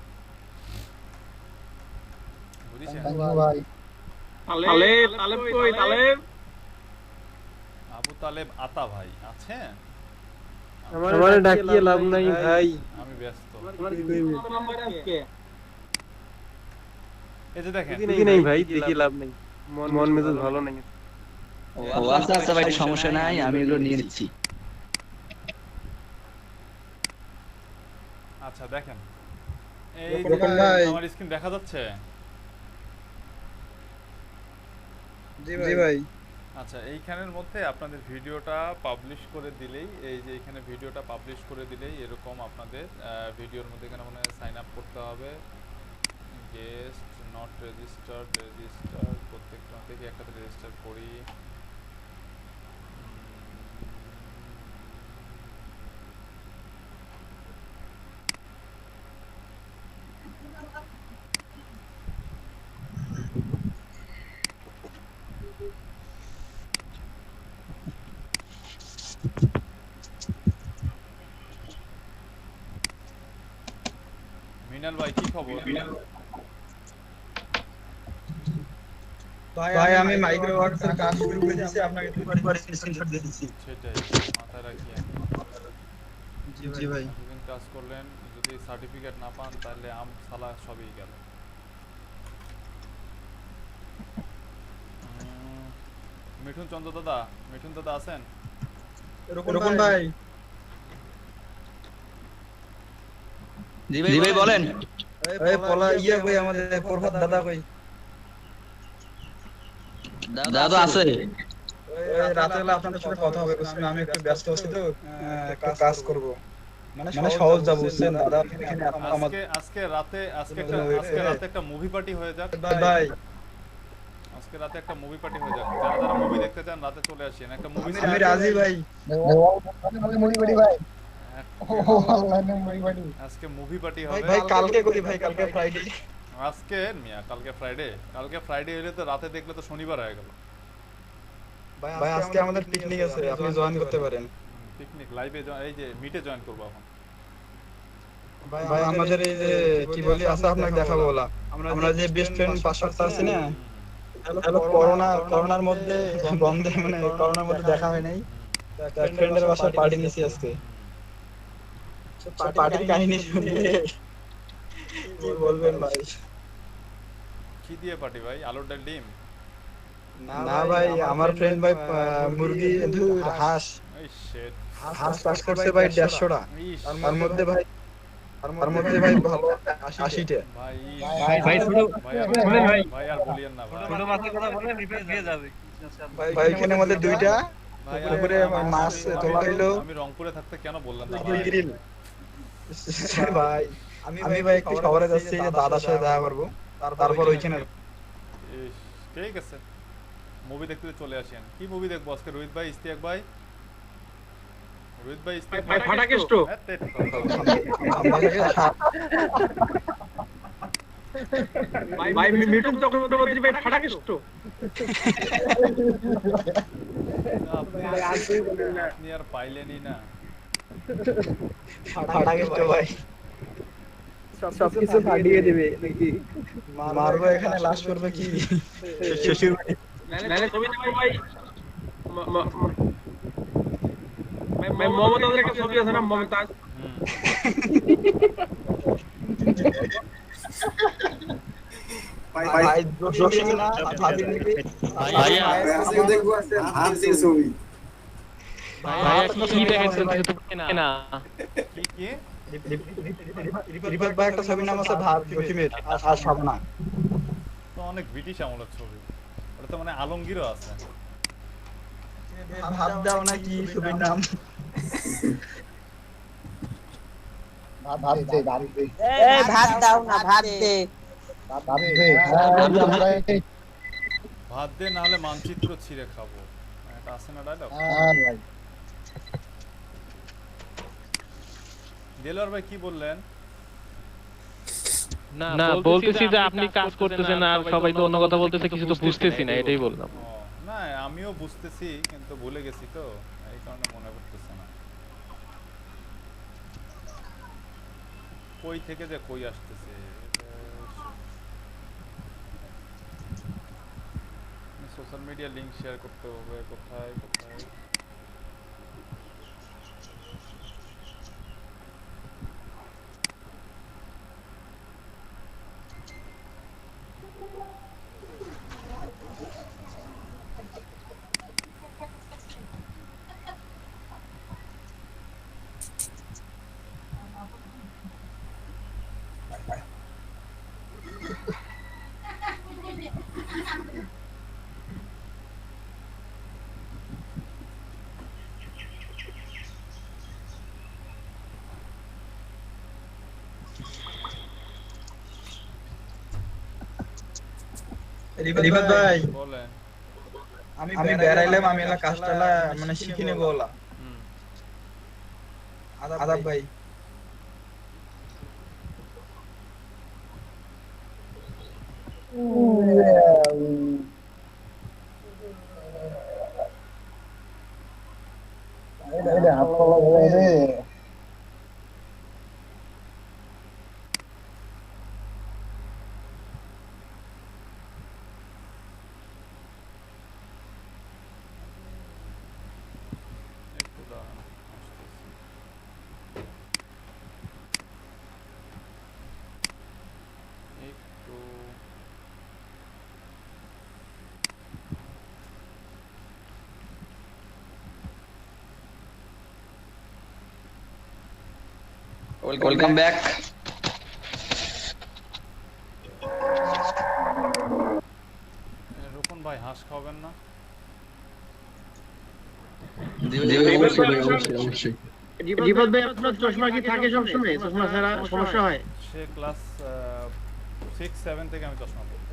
বুঝছেন তালেব কই তালেব আবু তালেব আতা ভাই আছেন আমারে ডাকিয়ে লাভ নাই ভাই আমি ব্যস্ত নাম্বার আজকে এই যে দেখেন দেখি নাই ভাই দেখি লাভ নাই মন মেজাজ ভালো নাই ও আচ্ছা ভাই সমস্যা নাই আমি এগুলো নিয়ে নিচ্ছি আচ্ছা দেখেন এই আমার স্ক্রিন দেখা যাচ্ছে জি ভাই। আচ্ছা, এইখানের মধ্যে আপনাদের ভিডিওটা পাবলিশ করে দিলেই, এই যে এখানে ভিডিওটা পাবলিশ করে দিলেই এরকম আপনাদের ভিডিওর মধ্যে এখানে মনে হয় সাইন আপ করতে হবে। গেস্ট নট রেজিস্টার্ড, রেজিস্টার প্রত্যেকটা থেকে একটাতে রেজিস্টার করি। মিনাল ভাই কি খবর? ভাই আমি মাইক্রো ওয়ার্কসের কাজ শুরু করে দিয়েছি, আপনাকে দুইবার স্ক্রিনশট দিয়ে দিয়েছি। সেটাই মাথায় রাখি। জি ভাই। দুদিন কাজ করলেন, যদি সার্টিফিকেট না পান তাহলে আম সালা সবই গেল। মিঠুন চন্দ্র দাদা, মিঠুন দাদা আছেন? রকম ভাই। জি ভাই বলেন। এই পলা কই আমাদের প্রভাত দাদা কই? দাদা আছে। ওই রাতে বেলা আপনাদের সাথে কথা হবে, বুঝছেন আমি একটু ব্যস্ত আছি তো, একটু কাজ করব। মানে সহজ যাব, বুঝছেন দাদা। আজকে রাতে একটা মুভি পার্টি হয়ে যাক ভাই। আজকে রাতে একটা মুভি পার্টি হয়ে যাক। যারা যারা মুভি দেখতে চান রাতে চলে আসেন। একটা মুভি আমি রাজি ভাই। মুভি পার্টি ভাই। অনলাইনে মুভি পার্টি। আজকে মুভি পার্টি হবে ভাই। কালকে করি ভাই, কালকে ফ্রাইডে। আজকে মিয়া কালকে ফ্রাইডে। কালকে ফ্রাইডে হলে তো রাতে দেখলে তো শনিবার হয়ে গেল। ভাই আজকে আমাদের পিকনিক আছে, আপনি জয়েন করতে পারেন। পিকনিক লাইভে এই যে মিটে জয়েন করব এখন। ভাই আমাদের এই যে কি বলি আছে, আপনাকে দেখাবো বলা। আমরা যে বেস্ট ফ্রেন্ড 5 সপ্তাহ আছে না, হলো করোনার মধ্যে বন্ধে, মানে করোনার মধ্যে দেখা হয় নাই। এক ফ্রেন্ডের বাসায় পার্টি নিছি আজকে। পার্টির কাহিনী শুনলে কি বলবেন ভাই? কি দিয়ে পার্টি ভাই? আলুর ডাল ডিম? না ভাই, আমার ফ্রেন্ড ভাই মুরগি হাঁস চাষ করছে ভাই 150টা। তার মধ্যে ভাই ভালো 80টা। ভাই আর বলিয়েন না ভাই। ছোট মাছের কথা বলে রিপেয়ার দিয়ে যাবে। ভাই এখানে আমাদের দুইটা উপরে মাছ তোলা হইলো। আমি রংপুরে থাকতে কেন বললেন না গ্রিল? ভাই আমি ভাই একটু শহরে যাচ্ছি, যে দাদার সাথে দেখা করব, তারপর ওইখানে। ঠিক আছে, মুভি দেখতে চলে আসেন। কি মুভি দেখবো আজকে? রোহিত ভাই, ইস্তিয়াক ভাই? রোহিত ভাই, ইস্তিয়াক ভাই ফাটাকেষ্ট। ভাই মিঠুন চক্রবর্তী ভাই ফাটাকেষ্ট। আপনি আর পাইলেনই না। ফাটাকেষ্ট ভাই সবকিছু ফাটিয়ে দিবে নাকি? মারবো এখানে, লাশ করবে কি শ্বশুর বাড়ি? নালে ছবি দেব ভাই। ভাই মমতাজের একটা ছবি আছে না, মমতাজ। ভাই জোশী না ভাবি নাকি? ভাইয়া আজকে দেখবো হাত দিয়ে ছবি। ভাইয়া কি দেখেছেন না? কি রিফাত ভাই একটা ছবির নাম আছে ভাব জসিমের আর শাবনা। তো অনেক ব্রিটিশ আমলের ছবি, ওটা তো মানে আলমগীরও আছে। ভাব দাও না কি ছবির নাম? ভাত দে এই ভাত দাও না, ভাত দে। ভাত দে, না হলে মানচিত্র ছিঁড়ে খাবো। এটা আছে না ডায়লগ? দেলোয়ার ভাই কি বললেন? না বলতেছি যে আপনি কাজ করতেছেন আর সবাই তো অন্য কথা বলতেছে, কিছু তো বুঝতেছি না, এটাই বললাম। না আমিও বুঝতেছি, কিন্তু ভুলে গেছি তো, এই কারণে মনে পড়তেছে না। কই থেকে যে কই আসতেছে। সোশ্যাল মিডিয়া লিংক শেয়ার করতে হবে। কোথায় রিফাত ভাই বলেন। আমি বেড়াইলাম, আমি এলা কাজটালা মানে শিখে নেবো ওলা। আদাব ভাই। Welcome back. রোকন ভাই হাঁস খাবেন না? রিফাত ভাই আপনার চশমা কি থাকে সব সময়? চশমা ছাড়া সমস্যা হয়? সে ক্লাস 6 7 থেকে আমি চশমা পরি।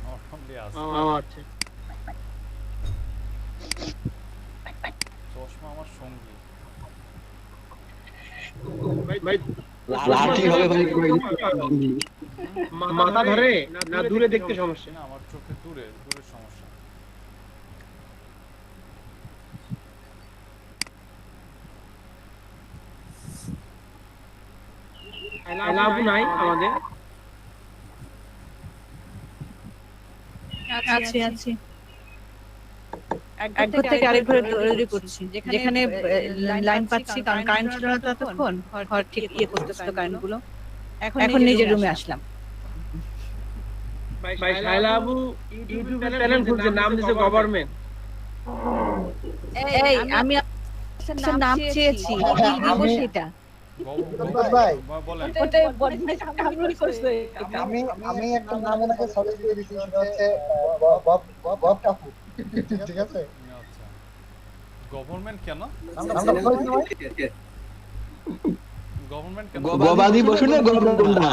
নরমালি আছে। আচ্ছা। চশমা আমার সঙ্গী। ভাই লাঠি হবে ভাই, মাথা ধরে না দূরে দেখতে সমস্যা? না, আমার চোখে দূরের সমস্যা। লাভ নাই আমাদের। আছে আছে এক ঘর থেকে আরেক ঘরে দৌড়াদৌড়ি করছি, যেখানে লাইন পাচ্ছি, কারণ কারেন্ট ছিল না ততক্ষণ, ঘর ঠিক ইয়ে করতেছিল কারেন্ট গুলো। এখন নিজের রুমে আসলাম। ভাই শায়লা আবু ইউটিউবে চ্যানেল খুলছে, নাম দিয়েছে গভর্নমেন্ট। এই আমি আপনার নাম চেয়েছি, কি দিব সেটা? আমি একটা নাম ওনাকে সাজেস্ট করে দিয়েছি, সেটা হচ্ছে বব কাপু। ঠিক আছে? গভর্নমেন্ট কেন? গভর্নমেন্ট কেন? গবাদি পশু না গভর্নমেন্ট না।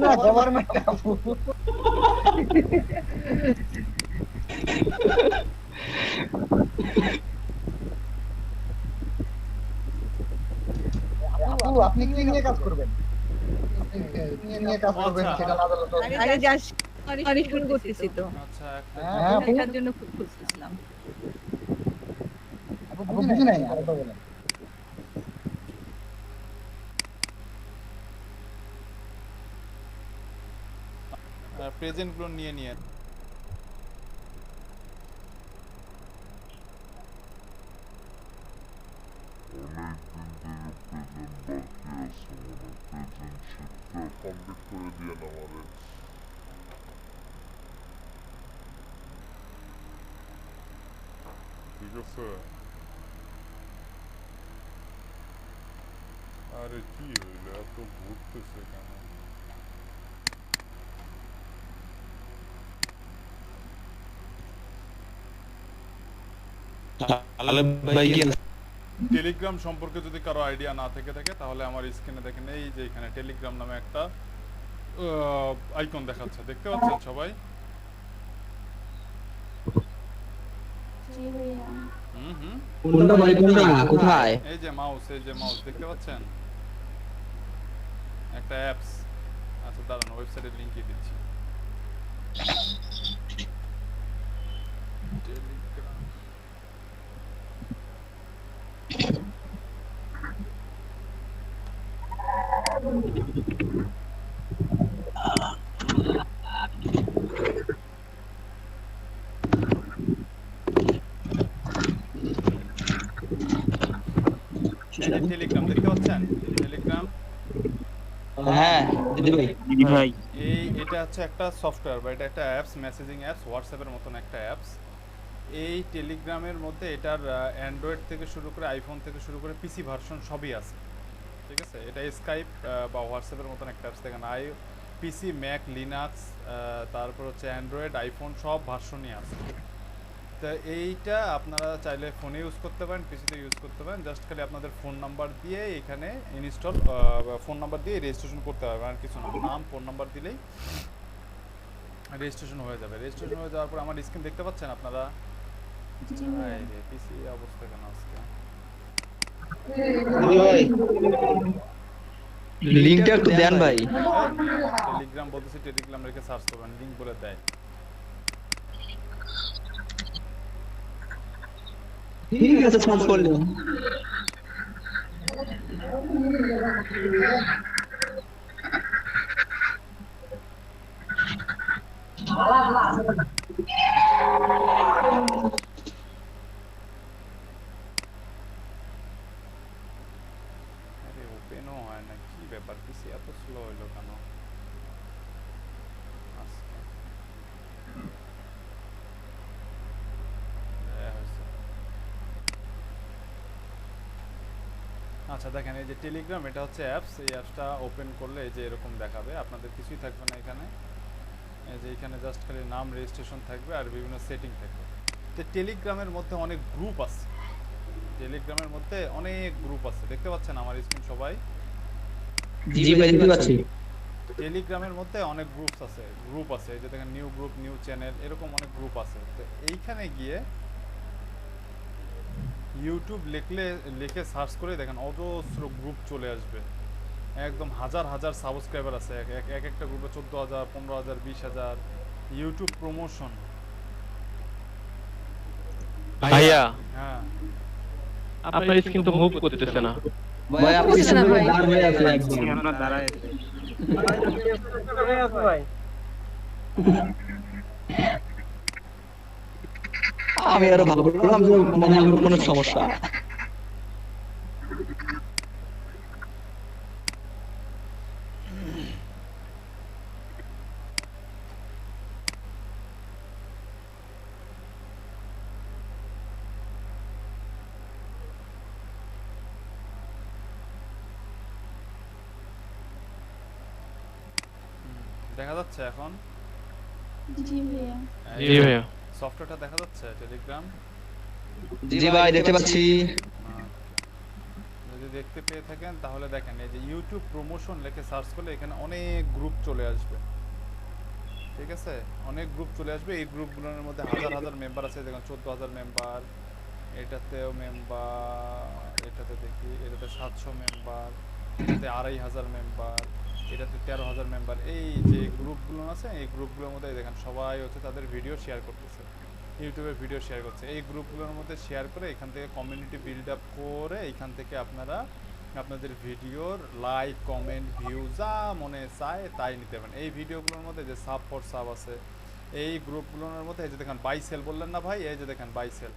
না গভর্নমেন্ট কাপু। আপনি কি নিয়ে কাজ করবেন? নিয়ে কাজ করবেন সেটা না বলতো। আগে যাস আমি শুরু করতেছি তো। আচ্ছা, হ্যাঁ এটার জন্য খুব খুঁজতেছিলাম। আপু বুঝি নাই, আরেকবার বলেন। প্রেজেন্ট গুলো নিয়ে ঠিক আছে? আরে কি হইলো, এত ঘুরতেছে কেন? টেলিগ্রাম সম্পর্কে যদি কারো আইডিয়া না থেকে থাকে তাহলে আমার স্ক্রিনে দেখেন, এই যে এখানে টেলিগ্রাম নামে একটা আইকন দেখাচ্ছে, দেখতে পাচ্ছেন সবাই? কোনটা ভাই, কোনটা কোথায়? এই যে মাউস দেখতে পাচ্ছেন? একটা অ্যাপস। আচ্ছা দাঁড়ান, ওয়েবসাইটের লিংক দিচ্ছি। টেলিগ্রাম দেখতে পাচ্ছেন? টেলিগ্রাম, হ্যাঁ দিদি ভাই। এটা হচ্ছে একটা সফটওয়্যার বা এটা একটা অ্যাপস, মেসেজিং অ্যাপস, হোয়াটসঅ্যাপের মতন একটা অ্যাপস। এই টেলিগ্রামের মধ্যে এটার অ্যান্ড্রয়েড থেকে শুরু করে আইফোন থেকে শুরু করে পিসি ভার্সন সবই আছে। ঠিক আছে? এটা স্কাইপ বা হোয়াটসঅ্যাপের মতন একটা অ্যাপস। দেখেন পিসি, ম্যাক, লিনাক্স, তারপর হচ্ছে অ্যান্ড্রয়েড, আইফোন সব ভার্সনই আছে। তো এইটা আপনারা চাইলে ফোনে ইউজ করতে পারেন, পিসিতে ইউজ করতে পারেন। জাস্ট খালি আপনাদের ফোন নাম্বার দিয়ে এখানে ইনস্টল, ফোন নাম্বার দিয়ে রেজিস্ট্রেশন করতে পারবেন, আর কিছু না। নাম, ফোন নাম্বার দিলেই রেজিস্ট্রেশন হয়ে যাবে। রেজিস্ট্রেশন হয়ে যাওয়ার পর আমার স্ক্রিন দেখতে পাচ্ছেন আপনারা? এই রে পিসি অবস্থা কেন আজকে? লিংকটা একটু দেন ভাই। টেলিগ্রাম বলতেছি, টেলিগ্রাম রেখে সার্চ করবেন, লিংক বলে দেয়। ঠিক আছে সার্চ করলাম। আরে ওপেনও হয় না, কি ব্যাপার? পিসি এত স্লো হইলো কেন আজকে? আচ্ছা দেখেন, এই যে টেলিগ্রাম, এটা হচ্ছে অ্যাপস। এই অ্যাপসটা ওপেন করলে এই যে এরকম দেখাবে, আপনাদের কিছুই থাকবে না এখানে। এই যে এখানে জাস্ট খালি নাম, রেজিস্ট্রেশন থাকবে আর বিভিন্ন সেটিং থাকবে। তো টেলিগ্রামের মধ্যে অনেক গ্রুপ আছে, টেলিগ্রামের মধ্যে অনেক গ্রুপ আছে, দেখতে পাচ্ছেন আমার স্ক্রিন সবাই? জি ভাই দেখতে পাচ্ছি। টেলিগ্রামের মধ্যে অনেক গ্রুপ আছে, এই যে দেখেন নিউ গ্রুপ, নিউ চ্যানেল, এরকম অনেক গ্রুপ আছে। তো এইখানে গিয়ে ইউটিউব লিখে সার্চ করে দেখেন অজস্র গ্রুপ চলে আসবে, একদম হাজার হাজার সাবস্ক্রাইবার আছে, এক একটা গ্রুপে 14,000, 15,000, 20,000। YouTube promotion. ভাইয়া হ্যাঁ, আপনার স্ক্রিন তো মুভ করতেছে না ভাই। আপনি না ভাই, দাঁড়িয়ে আছেন একদম। আমরা দাঁড়ায় আছি ভাই। আমি আরো ভাবলাম যে মানে আমার কোনো সমস্যা। দেখা যাচ্ছে এখন? জি ভাইয়া। জি ভাইয়া। সফটওয়্যারটা দেখা যাচ্ছে টেলিগ্রাম? জি ভাই দেখতে পাচ্ছি। যদি দেখতে পেয়ে থাকেন তাহলে দেখেন, এই যে ইউটিউব প্রমোশন লিখে সার্চ করলে এখানে অনেক গ্রুপ চলে আসবে, ঠিক আছে? অনেক গ্রুপ চলে আসবে। এই গ্রুপগুলোর মধ্যে হাজার হাজার মেম্বার আছে, দেখেন 14,000 মেম্বার, এটাতেও মেম্বার, এটাতে দেখি এটাতে 700 মেম্বার, এটাতে 2,500 মেম্বার, এটাতে 13,000 মেম্বার। এই যে গ্রুপগুলো আছে, এই গ্রুপগুলোর মধ্যে দেখেন সবাই হচ্ছে তাদের ভিডিও শেয়ার করতেছে, ইউটিউবে ভিডিও শেয়ার করছে। এই গ্রুপগুলোর মধ্যে শেয়ার করে এখান থেকে কমিউনিটি বিল্ড আপ করে এখান থেকে আপনারা আপনাদের ভিডিওর লাইক, কমেন্ট, ভিউ যা মনে চায় তাই নিতে পারেন। এই ভিডিওগুলোর মধ্যে যে সাব ফর সাব আছে, এই গ্রুপগুলোর মধ্যে এই যে দেখেন বাই সেল বললেন না ভাই, এই যে দেখেন বাই সেল,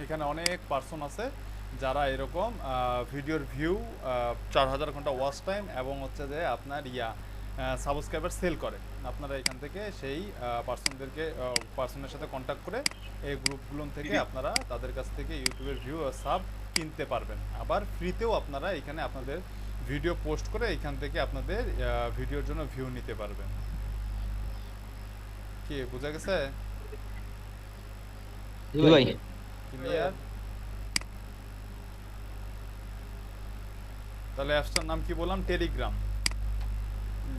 এখানে অনেক পার্সন আছে যারা এরকম ভিডিওর ভিউ 4,000 ঘন্টা ওয়াচ টাইম এবং হচ্ছে যে আপনার সাবস্ক্রাইবার সেল করে। আপনারা এখান থেকে সেই পার্সনের সাথে কন্ট্যাক্ট করে এই গ্রুপগুলো থেকে আপনারা তাদের কাছ থেকে ইউটিউবের ভিউ আর সাব কিনতে পারবেন। আবার ফ্রিতেও আপনারা এখানে আপনাদের ভিডিও পোস্ট করে এখান থেকে আপনাদের ভিডিওর জন্য ভিউ নিতে পারবেন। কি বোঝা গেছে? ভাই ক্লিয়ার? তাহলে অ্যাপসটার নাম কি বললাম? টেলিগ্রাম।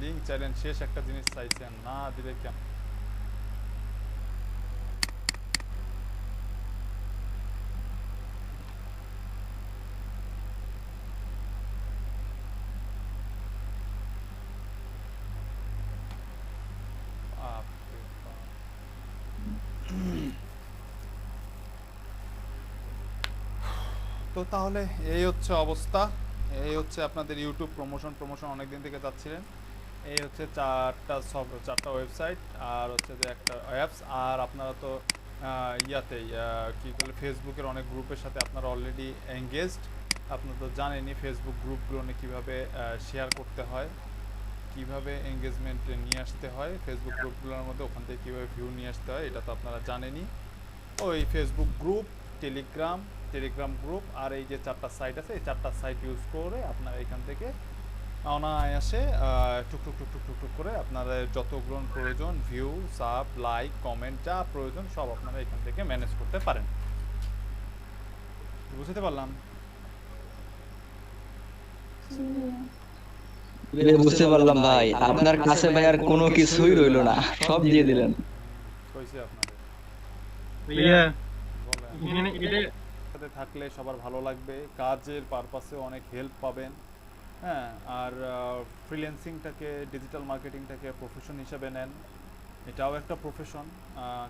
লিংক চাইলেন, শেষ একটা জিনিস চাইছেন, না দিলে কেন? তো তাহলে এই হচ্ছে অবস্থা, এই হচ্ছে আপনাদের ইউটিউব প্রমোশন অনেকদিন থেকে চাচ্ছিলেন। এই হচ্ছে চারটা ওয়েবসাইট আর হচ্ছে যে একটা অ্যাপস। আর আপনারা তো কি বলে ফেসবুকের অনেক গ্রুপের সাথে আপনারা অলরেডি এঙ্গেজড। আপনারা তো জানেনই ফেসবুক গ্রুপগুলো কীভাবে শেয়ার করতে হয়, কিভাবে এঙ্গেজমেন্ট নিয়ে আসতে হয় ফেসবুক গ্রুপগুলোর মধ্যে, ওখান থেকে কীভাবে ভিউ নিয়ে আসতে হয়, এটা তো আপনারা জানেনই। ওই ফেসবুক গ্রুপ, টেলিগ্রাম গ্রুপ আর এই যে চারটা সাইট আছে, এই চারটা সাইট ইউজ করে আপনারা এখান থেকে অনায়াসে টুকটুক করে আপনাদের যতগুলো প্রয়োজন ভিউ, সাব, লাইক, কমেন্ট যা প্রয়োজন সব আপনারা এখান থেকে ম্যানেজ করতে পারেন। বুঝতে পারলাম? এবার বুঝতে পারলাম ভাই আপনার কাছে ভাই আর কোনো কিছুই রইলো না, সব দিয়ে দিলেন। কইছি আপনাদের ভাইয়া বলেন। সাথে থাকলে সবার ভালো লাগবে, কাজের পারপাসে অনেক হেল্প পাবেন। হ্যাঁ, আর ফ্রিল্যান্সিংটাকে, ডিজিটাল মার্কেটিংটাকে প্রফেশন হিসেবে নেন। এটাও একটা প্রফেশন,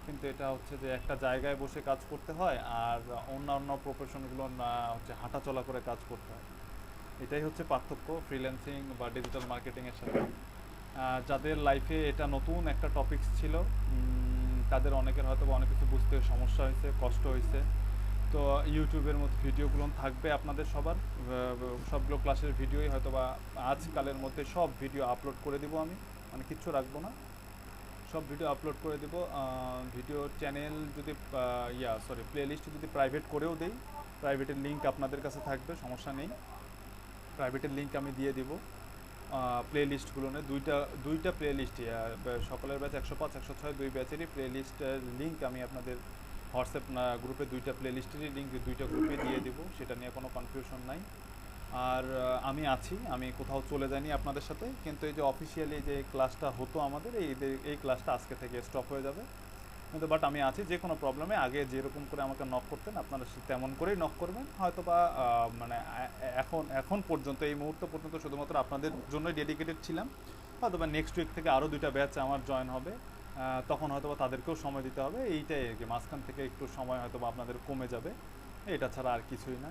কিন্তু এটা হচ্ছে যে একটা জায়গায় বসে কাজ করতে হয়, আর অন্যান্য প্রফেশনগুলো হচ্ছে হাঁটাচলা করে কাজ করতে হয়। এটাই হচ্ছে পার্থক্য ফ্রিল্যান্সিং বা ডিজিটাল মার্কেটিংয়ের সাথে। যাদের লাইফে এটা নতুন একটা টপিকস ছিল, তাদের অনেকের হয়তো অনেক কিছু বুঝতে সমস্যা হয়েছে, কষ্ট হয়েছে। তো ইউটিউবের মধ্যে ভিডিওগুলো থাকবে আপনাদের সবার, সবগুলো ক্লাসের ভিডিওই হয়তো বা আজকালের মধ্যে সব ভিডিও আপলোড করে দিব আমি, মানে কিচ্ছু রাখবো না, সব ভিডিও আপলোড করে দেব। ভিডিও চ্যানেল যদি প্লেলিস্ট যদি প্রাইভেট করেও দেই, প্রাইভেটের লিঙ্ক আপনাদের কাছে থাকবে, সমস্যা নেই, প্রাইভেটের লিঙ্ক আমি দিয়ে দিব। প্লেলিস্টগুলো নিয়ে দুইটা প্লেলিস্ট, সকলের ব্যাচ 105 106 দুই ব্যাচেরই প্লেলিস্টের লিঙ্ক আমি আপনাদের হোয়াটসঅ্যাপ গ্রুপে দুইটা প্লেলিস্টেরই লিঙ্ক দুইটা গ্রুপে দিয়ে দিব, সেটা নিয়ে কোনো কনফিউশন নাই। আর আমি আছি, আমি কোথাও চলে যাইনি আপনাদের সাথে, কিন্তু এই যে অফিসিয়ালি যে ক্লাসটা হতো আমাদের, এই ক্লাসটা আজকে থেকে স্টপ হয়ে যাবে। কিন্তু বাট আমি আছি, যে কোনো প্রবলেমে আগে যেরকম করে আমাকে নক করতেন আপনারা তেমন করেই নক করবেন। হয়তো বা মানে এখন পর্যন্ত, এই মুহূর্ত পর্যন্ত শুধুমাত্র আপনাদের জন্যই ডেডিকেটেড ছিলাম। হয়তো বা নেক্সট উইক থেকে আরও 2টা ব্যাচ আমার জয়েন হবে, তখন হয়তো বা তাদেরকেও সময় দিতে হবে। এইটাই আর কি, মাঝখান থেকে একটু সময় হয়তো বা আপনাদের কমে যাবে, এটা ছাড়া আর কিছুই না।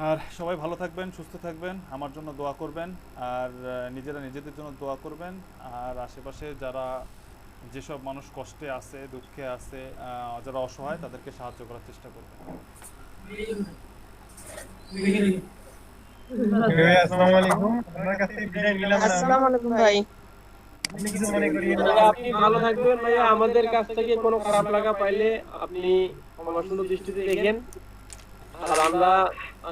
আর সবাই ভালো থাকবেন, সুস্থ থাকবেন, আমার জন্য দোয়া করবেন, আর নিজেদের জন্য দোয়া করবেন। আর আশেপাশে যারা, যেসব মানুষ কষ্টে আছে, দুঃখে আছে, যারা অসহায়, তাদেরকে সাহায্য করার চেষ্টা করবেন। আসসালামু আলাইকুম। আপনার কাছ থেকে বিদায় নিলাম। আসসালামু আলাইকুম ভাই। আপনি কিছু মনে করিয়েন না। আপনি ভালো থাকবেন ভাইয়া, আমাদের কাছ থেকে কোনো খারাপ লাগা পাইলে আপনি ক্ষমাসুন্দর দৃষ্টিতে দেখেন। আর আমরা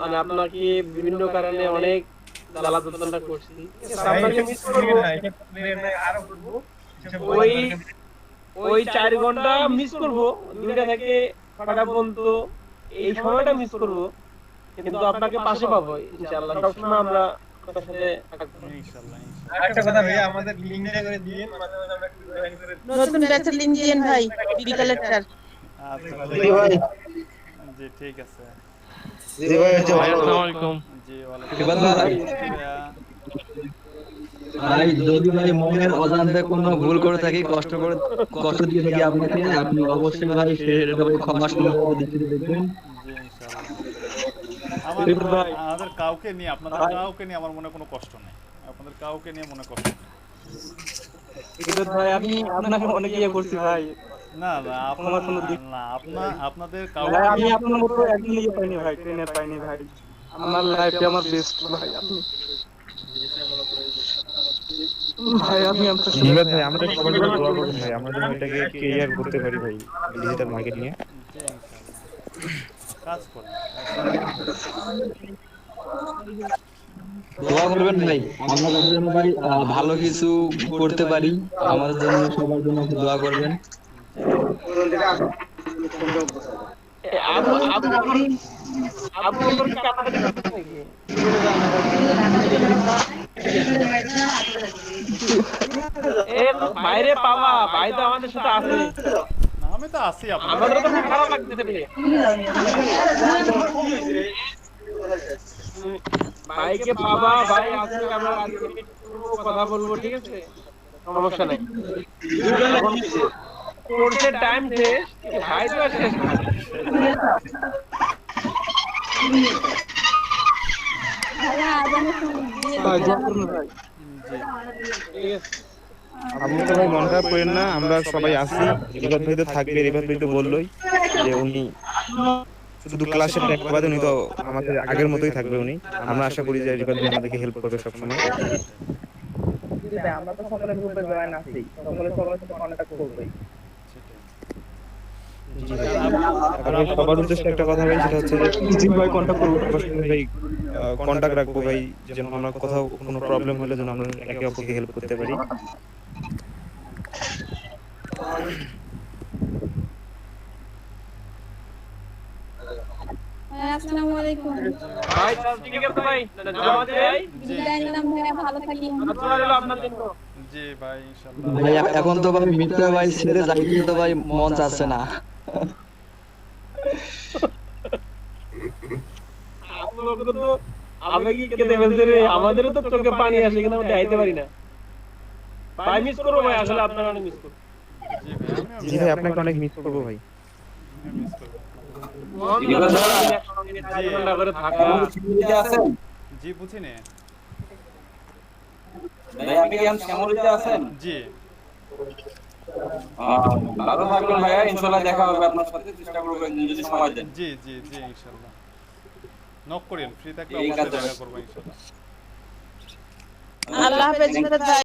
মানে আপনাকে বিভিন্ন কারণে অনেক জ্বালা যন্ত্রণা করছি, আপনাকে মিস করব, আরো করব। ওই 4 ঘন্টা মিস করব, 2টা থেকে 6টা পর্যন্ত এই সময়টা মিস করব, কিন্তু আপনাকে পাশে পাবো ইনশাআল্লাহ। সবসময় আমরা আপনার সাথে থাকবো ইনশাআল্লাহ। আরেকটা কথা ভাইয়া, আমাদের লিংকটা করে দিয়েন, মাঝে মাঝে আমরা একটু জয়েন করে দিই। নতুন ব্যাচের লিংক দিয়েন ভাই, বিকালের টার। আচ্ছা জি ভাই, জি ঠিক আছে। জি ভাই, আসসালামু আলাইকুম। জি ওয়ালাইকুম আসসালাম। ভাই যদি ভাই মনের অজান্তে কোনো ভুল করে থাকি, কষ্ট দিয়ে থাকি আপনাকে, আপনি অবশ্যই ভাই সেটা ভাই ক্ষমা সুন্দর দৃষ্টিতে দেখবেন। জি ইনশাআল্লাহ। আমাদের কাউকে নিয়ে, আপনাদের কাউকে নিয়ে আমার মনে কোনো কষ্ট নেই, আপনাদের কাউকে নিয়ে মনে কষ্ট নেই। ভাই আমি আপনাকে অনেক ইয়ে করছি ভাই। না আপনাদের কাউকে, আমি আপনার মতো একদিন ইয়ে পাইনি ভাই, ট্রেনে পাইনি ভাই। আমার লাইফে আমার বেস্ট ভাই আপনি ভাই। আমি ধন্যবাদ ভাই, আমাদের সবার জন্য দোয়া করুন ভাই, আমরা যেন এটাকে ক্যারিয়ার করতে পারি ভাই, ডিজিটাল মার্কেটিং এ কাজ করেন। দোয়া করবেন ভাই, আমরা যাতে যেন ভাই ভালো কিছু করতে পারি, আমাদের জন্য সবার জন্য দোয়া করবেন। বাইরে পাওয়া ভাই তো আমাদের সাথে আছে, আমি তো আছি, আমাদের তো খারাপ লাগতেছে ভাইকে পাবা ভাই। আজকে আমরা কথা বলবো, ঠিক আছে, সমস্যা নাই। কোর্সের টাইম শেষ, ভাই তো শেষ না। আপনি তো ভাই মন খারাপ করেন না, আমরা সবাই আছি, রিবাদ ভাই তো থাকবে, রিবাদ ভাই তো বললোই যে উনি শুধু ক্লাসের টাইম বাদে উনি তো আমাদের আগের মতোই থাকবে উনি। আমরা আশা করি যে রিবাদ ভাই আমাদেরকে হেল্প করবে সবসময়। আমরা তো সকলের গ্রুপে জয়েন আছি, সকলের সাথে কন্টাক্ট করবই। সবার উদ্দেশ্যে একটা কথা ভাই, সেটা হচ্ছে যে জি ভাই কন্টাক্ট করবো, ভাই কন্টাক্ট রাখবো ভাই, যেন আমরা কোথাও কোনো প্রবলেম হলে যেন আমরা একে অপরকে হেল্প করতে পারি। আসসালামু আসসালামু আলাইকুম। ভাই ঠিক আছে ভাই, জামাতে ভাই বিদায় নিলাম ভাইয়া, ভালো থাকি। আপনার জন্য। জি ভাই ইনশাআল্লাহ। ভাই এখন তো ভাই মিত্র ভাই ছেড়ে যাইতে তো ভাই মন চাচ্ছে না। আমাদেরও তো চোখে পানি আসে কিন্তু আমরা যাইতে পারি না ভাই। মিস করবো ভাই, আসলে আপনারা অনেক মিস করবো। জি ভাই আপনাকে অনেক মিস করবো ভাই। জি বুঝিনি ভাই, আপনি কি এখন শ্যামলীতে আছেন? জি। ভালো থাকবেন ভাইয়া, ইনশাআল্লাহ দেখা হবে আপনার সাথে, চেষ্টা করব যদি সময় দেন। জি জি জি ইনশাআল্লাহ নক করেন, ফ্রি থাকলে অবশ্যই দেখা করব ইনশাআল্লাহ। আল্লাহ হাফেজ।